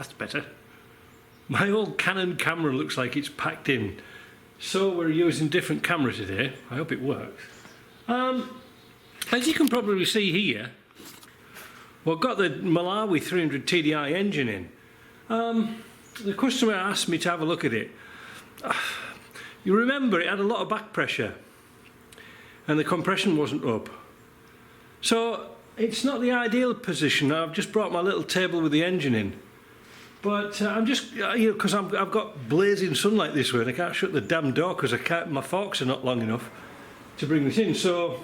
That's better. My old Canon camera looks like it's packed in. So we're using different camera today. I hope it works. As you can probably see here, we've got the Malawi 300 TDI engine in. The customer asked me to have a look at it. You remember it had a lot of back pressure and the compression wasn't up. So it's not the ideal position. I've just brought my little table with the engine in. But I'm just, because I've got blazing sunlight this way and I can't shut the damn door because my forks are not long enough to bring this in. So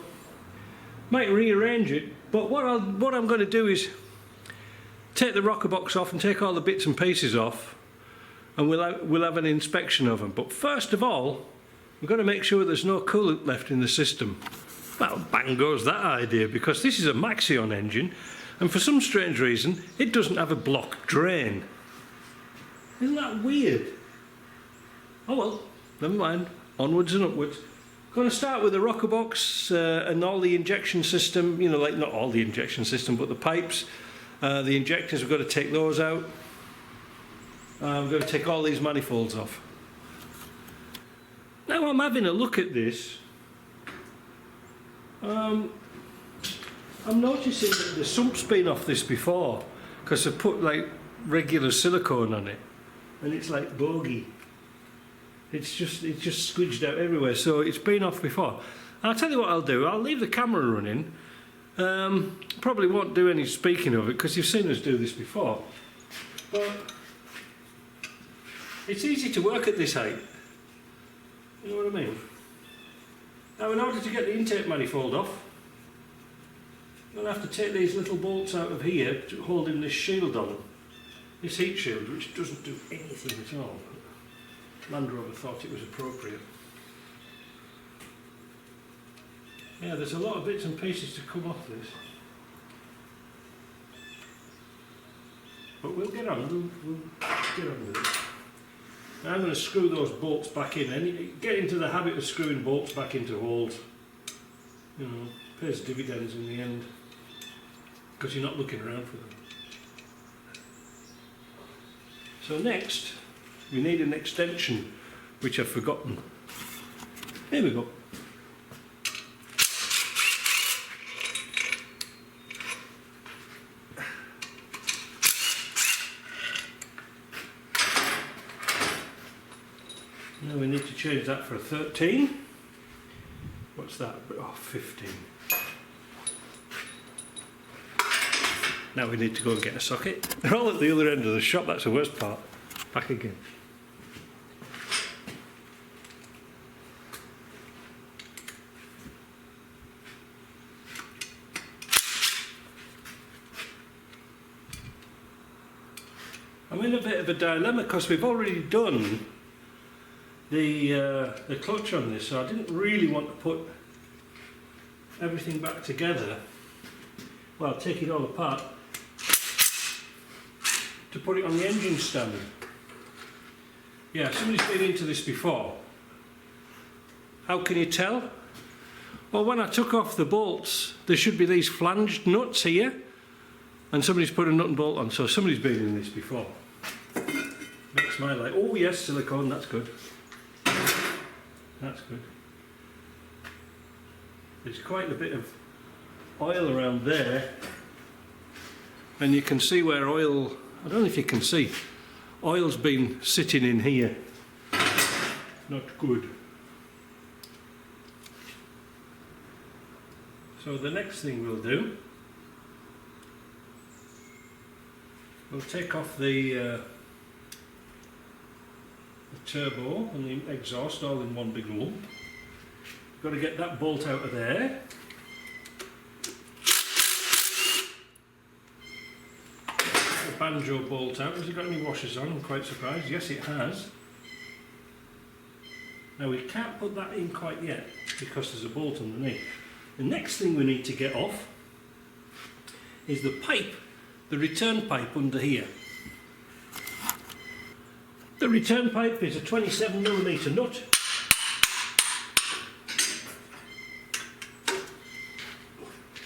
might rearrange it. But what I'm going to do is take the rocker box off and take all the bits and pieces off, and we'll have an inspection of them. But first of all, we've got to make sure there's no coolant left in the system. Well, bang goes that idea, because this is a Maxion engine, and for some strange reason, it doesn't have a block drain. Isn't that weird? Oh well, never mind. Onwards and upwards. Going to start with the rocker box and all the injection system, like not all the injection system, but the pipes, the injectors, we've got to take those out. We've got to take all these manifolds off. Now I'm having a look at this. I'm noticing that the sump's been off this before, because I've put like regular silicone on it, and it's like bogey. It's just squidged out everywhere, so it's been off before. I'll tell you what I'll do. I'll leave the camera running. Probably won't do any speaking of it because you've seen us do this before. But it's easy to work at this height. You know what I mean? Now, in order to get the intake manifold off, I'm going to have to take these little bolts out of here to holding this shield on. This heat shield, which doesn't do anything at all. Land Rover thought it was appropriate. Yeah, there's a lot of bits and pieces to come off this. But we'll get on, we'll get on with it. Now I'm going to screw those bolts back in, and get into the habit of screwing bolts back into holes. Pays dividends in the end, because you're not looking around for them. So next, we need an extension, which I've forgotten. Here we go. Now we need to change that for a 13. What's that? Oh, 15. Now we need to go and get a socket. They're all at the other end of the shop, that's the worst part. Back again. I'm in a bit of a dilemma because we've already done the clutch on this, so I didn't really want to put everything back together. Well, take it all apart to put it on the engine stand. Yeah, somebody's been into this before. How can you tell? Well, when I took off the bolts, there should be these flanged nuts here, and somebody's put a nut and bolt on, so somebody's been in this before. Makes my life. Oh yes, silicone, that's good. That's good. There's quite a bit of oil around there, and you can see where oil, I don't know if you can see, oil's been sitting in here. Not good. So the next thing we'll do, we'll take off the turbo and the exhaust all in one big lump. Got to get that bolt out of there. The banjo bolt out. Has it got any washers on? I'm quite surprised. Yes, it has. Now we can't put that in quite yet because there's a bolt underneath. The next thing we need to get off is the pipe, the return pipe under here. The return pipe is a 27mm nut.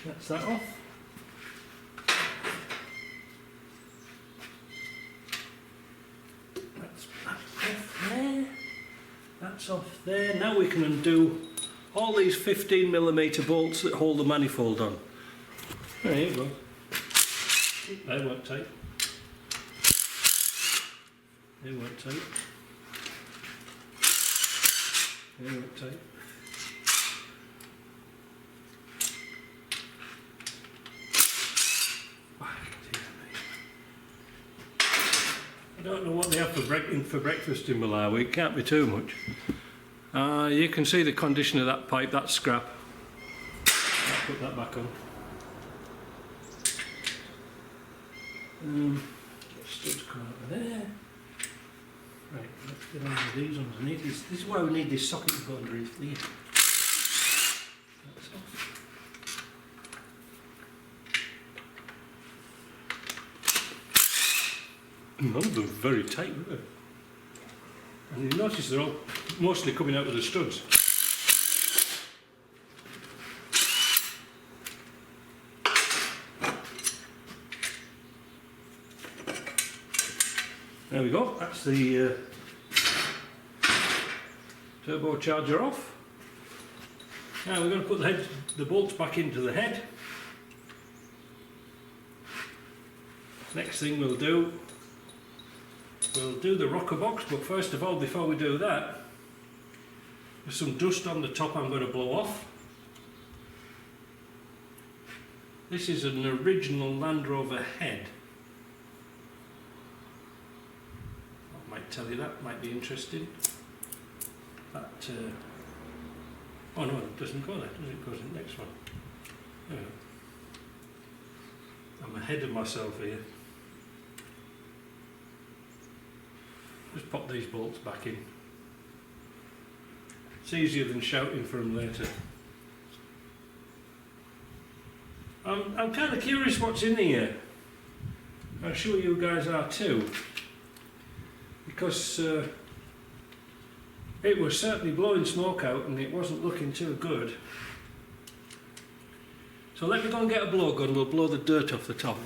That's that off. That's off there. Now we can undo all these 15mm bolts that hold the manifold on. There you go. They weren't tight. They weren't tight. They weren't tight. I don't know what they have for breakfast in Malawi. It can't be too much. You can see the condition of that pipe. That's scrap. I'll put that back on. Studs come out of there. Right, let's get on with these underneath. This is why we need this socket to go underneath here. That's off. None of them are very tight, were they? And you notice they're all mostly coming out of the studs. There we go, that's the turbocharger off. Now we're going to put the bolts back into the head. Next thing we'll do the rocker box, but first of all, before we do that, there's some dust on the top I'm going to blow off. This is an original Land Rover head. I might tell you that, might be interesting. That, oh no, it doesn't go there, does it? It goes in the next one. There we go. I'm ahead of myself here. Just pop these bolts back in. It's easier than shouting for them later. I'm kind of curious what's in here. I'm sure you guys are too. Because it was certainly blowing smoke out and it wasn't looking too good. So let me go and get a blowgun, we'll blow the dirt off the top.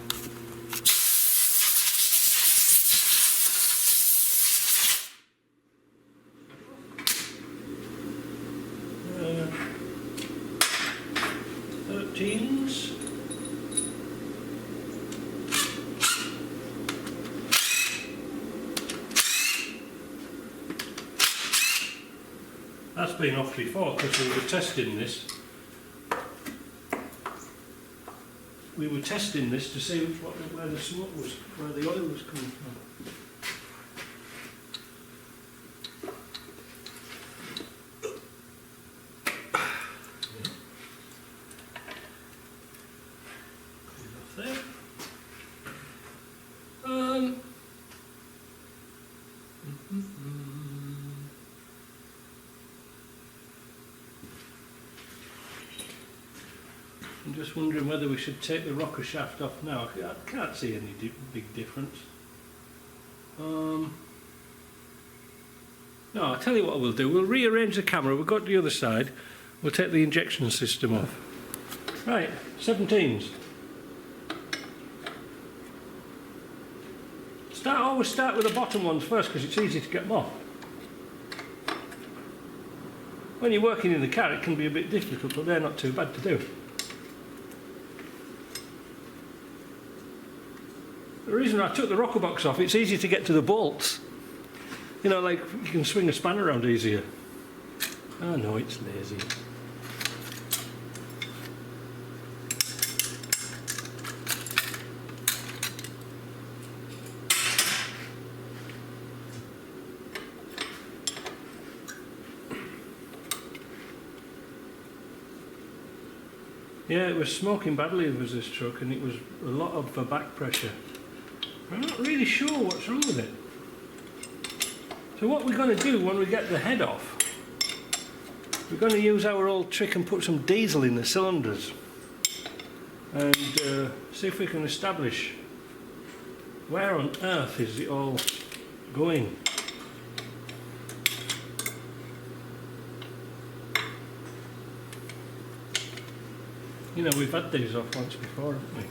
That's been off before because we were testing this. We were testing this to see where the smoke was, where the oil was coming from. I'm just wondering whether we should take the rocker shaft off now. I can't see any big difference. No, I'll tell you what we'll do. We'll rearrange the camera. We'll go to the other side. We'll take the injection system off. Right, 17s. Always start with the bottom ones first because it's easy to get them off. When you're working in the car it can be a bit difficult, but they're not too bad to do. The reason I took the rocker box off, it's easy to get to the bolts. You know, like you can swing a spanner around easier. Oh no, it's lazy. Yeah, it was smoking badly, was this truck, and it was a lot of back pressure. I'm not really sure what's wrong with it. So what we're going to do when we get the head off, we're going to use our old trick and put some diesel in the cylinders and see if we can establish where on earth is it all going. You know, we've had these off once before, haven't we?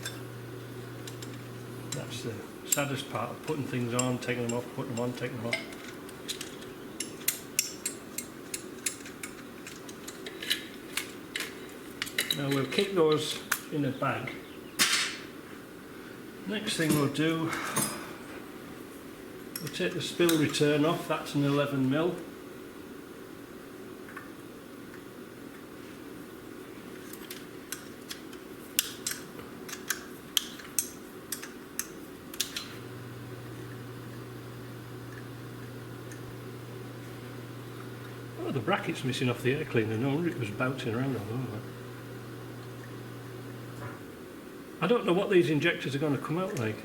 That's the saddest part of putting things on, taking them off, putting them on, taking them off. Now we'll keep those in a bag. Next thing we'll do, we'll take the spill return off. That's an 11mm. Oh, the bracket's missing off the air cleaner. No wonder it was bouncing around all over. I don't know what these injectors are going to come out like.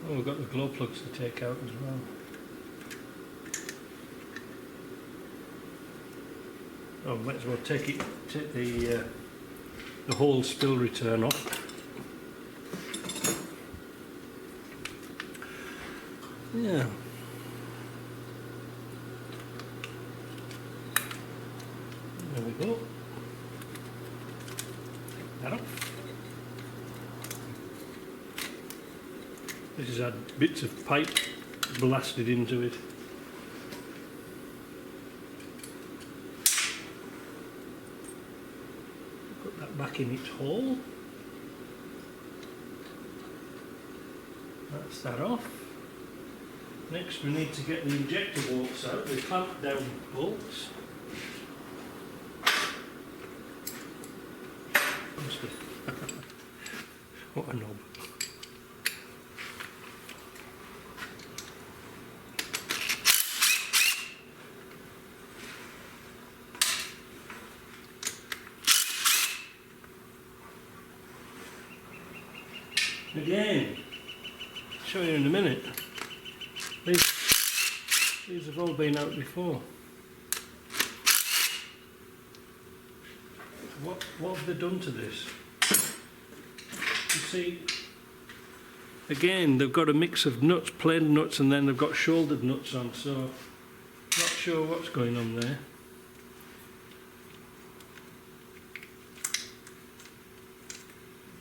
Oh, we've got the glow plugs to take out as well. Oh, might as well take the whole spill return off. Yeah. There we go. That off. This has had bits of pipe blasted into it. Put that back in its hole. That's that off. Next we need to get the injector bolts out, the clamp down bolts. What a knob. Again, I'll show you in a minute. These have all been out before. What have they done to this? You see, again, they've got a mix of nuts, plain nuts, and then they've got shouldered nuts on, so not sure what's going on there.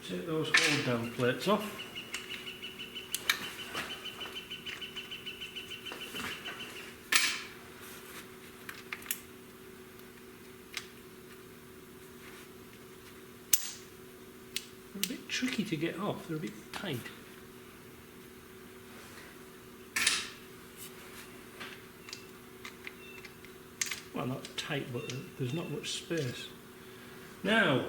Take those hold down plates off. They're a bit tricky to get off, they're a bit tight. Well, not tight, but there's not much space. Now,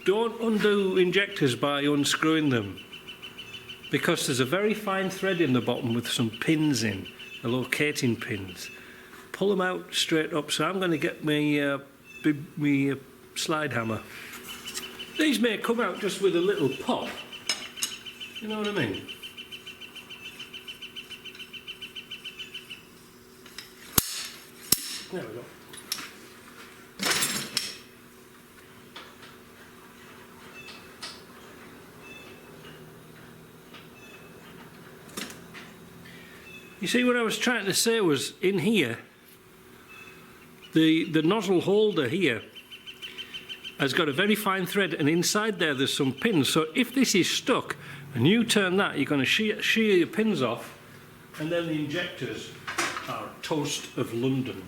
don't undo injectors by unscrewing them, because there's a very fine thread in the bottom with some pins in, the locating pins. Pull them out straight up, so I'm going to get my slide hammer. These may come out just with a little pop, you know what I mean? There we go. You see, what I was trying to say was, in here, the nozzle holder here has got a very fine thread, and inside there's some pins. So if this is stuck and you turn that, you're going to shear your pins off, and then the injectors are toast of London.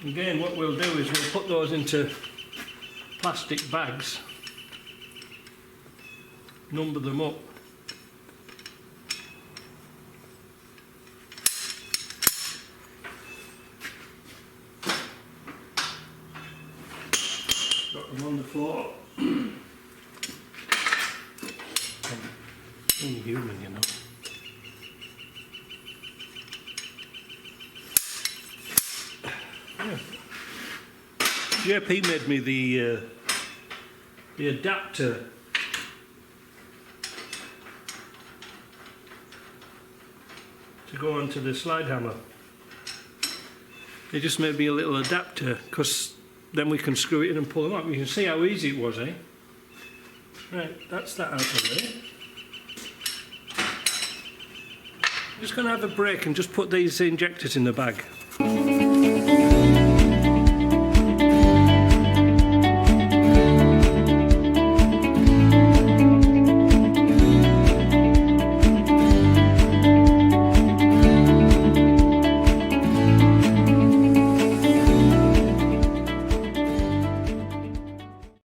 Again, what we'll do is we'll put those into plastic bags, number them up. Got them on the floor. Only human, you know. JP made me the adapter to go onto the slide hammer. It just made me a little adapter, because then we can screw it in and pull them up. You can see how easy it was, eh? Right, that's that out of the way. I'm just going to have a break and just put these injectors in the bag.